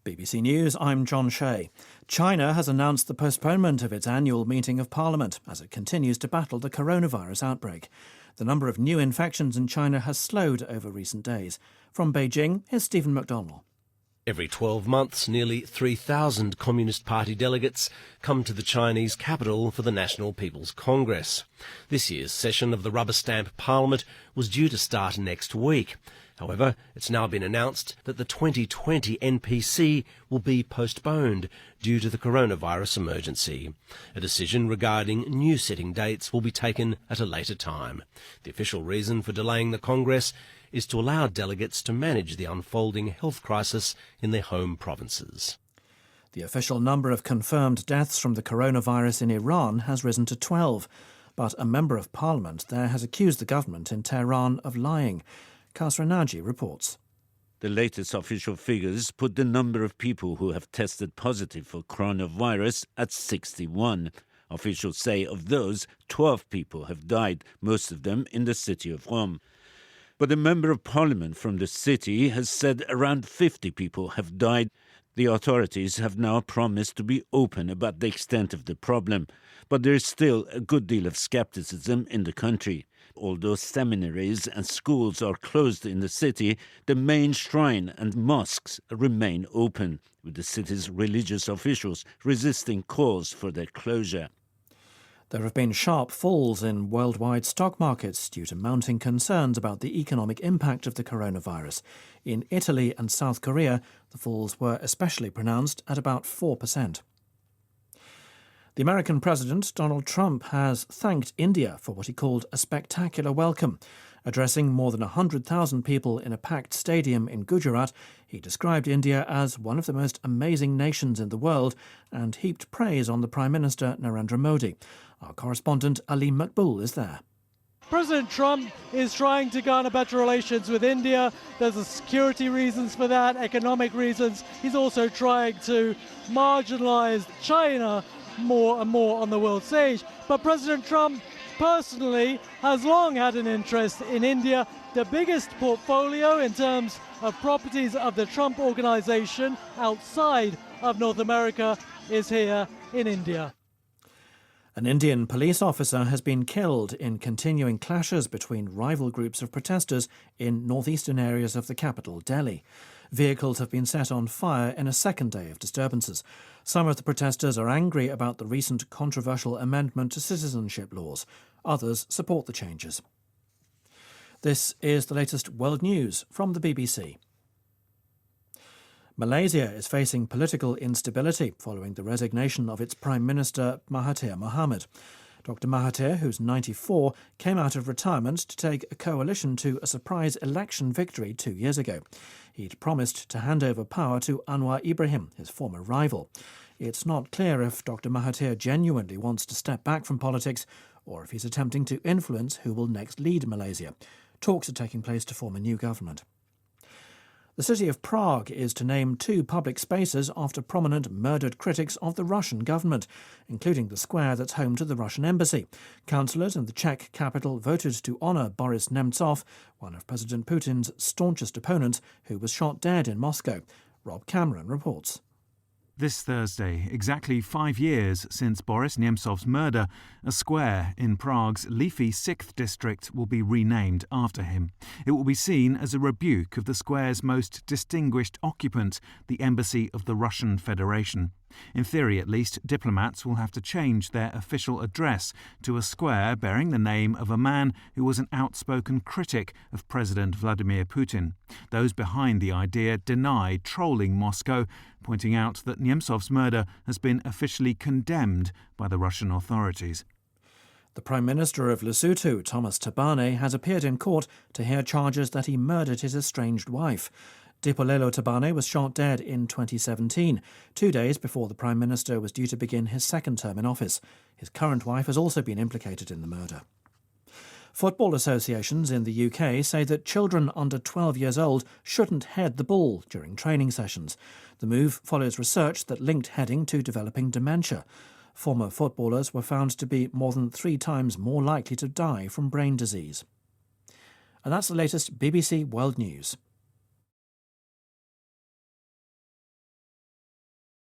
BBC News, I'm John Shea. China has announced the postponement of its annual meeting of Parliament as it continues to battle the coronavirus outbreak. The number of new infections in China has slowed over recent days. From Beijing, here's Stephen McDonnell. Every 12 months, nearly 3,000 Communist Party delegates come to the Chinese capital for the National People's Congress. This year's session of the rubber stamp Parliament was due to start next week. However, it's now been announced that the 2020 NPC will be postponed due to the coronavirus emergency. A decision regarding new sitting dates will be taken at a later time. The official reason for delaying the Congress is to allow delegates to manage the unfolding health crisis in their home provinces. The official number of confirmed deaths from the coronavirus in Iran has risen to 12, but a member of parliament there has accused the government in Tehran of lying. Kasra Naji reports. The latest official figures put the number of people who have tested positive for coronavirus at 61. Officials say of those, 12 people have died, most of them in the city of Rome. But a member of parliament from the city has said around 50 people have died. The authorities have now promised to be open about the extent of the problem, but there is still a good deal of skepticism in the country. Although seminaries and schools are closed in the city, the main shrine and mosques remain open, with the city's religious officials resisting calls for their closure. There have been sharp falls in worldwide stock markets due to mounting concerns about the economic impact of the coronavirus. In Italy and South Korea, the falls were especially pronounced at about 4%. The American President, Donald Trump, has thanked India for what he called a spectacular welcome. Addressing more than 100,000 people in a packed stadium in Gujarat, he described India as one of the most amazing nations in the world and heaped praise on the Prime Minister, Narendra Modi. Our correspondent, Ali Makbul, is there. President Trump is trying to garner better relations with India. There's security reasons for that, economic reasons. He's also trying to marginalize China more and more on the world stage. But President Trump personally has long had an interest in India. The biggest portfolio in terms of properties of the Trump organization outside of North America is here in India. An Indian police officer has been killed in continuing clashes between rival groups of protesters in northeastern areas of the capital, Delhi. Vehicles have been set on fire in a second day of disturbances. Some of the protesters are angry about the recent controversial amendment to citizenship laws. Others support the changes. This is the latest world news from the BBC. Malaysia is facing political instability following the resignation of its Prime Minister Mahathir Mohamad. Dr Mahathir, who's 94, came out of retirement to take a coalition to a surprise election victory 2 years ago. He'd promised to hand over power to Anwar Ibrahim, his former rival. It's not clear if Dr Mahathir genuinely wants to step back from politics or if he's attempting to influence who will next lead Malaysia. Talks are taking place to form a new government. The city of Prague is to name 2 public spaces after prominent murdered critics of the Russian government, including the square that's home to the Russian embassy. Councillors in the Czech capital voted to honour Boris Nemtsov, one of President Putin's staunchest opponents, who was shot dead in Moscow. Rob Cameron reports. This Thursday, exactly 5 years since Boris Nemtsov's murder, a square in Prague's leafy 6th district will be renamed after him. It will be seen as a rebuke of the square's most distinguished occupant, the embassy of the Russian Federation. In theory, at least, diplomats will have to change their official address to a square bearing the name of a man who was an outspoken critic of President Vladimir Putin. Those behind the idea deny trolling Moscow, pointing out that Nemtsov's murder has been officially condemned by the Russian authorities. The Prime Minister of Lesotho, Thomas Tabane, has appeared in court to hear charges that he murdered his estranged wife. Dipolelo Tabane was shot dead in 2017, 2 days before the Prime Minister was due to begin his second term in office. His current wife has also been implicated in the murder. Football associations in the UK say that children under 12 years old shouldn't head the ball during training sessions. The move follows research that linked heading to developing dementia. Former footballers were found to be more than 3 times more likely to die from brain disease. And that's the latest BBC World News.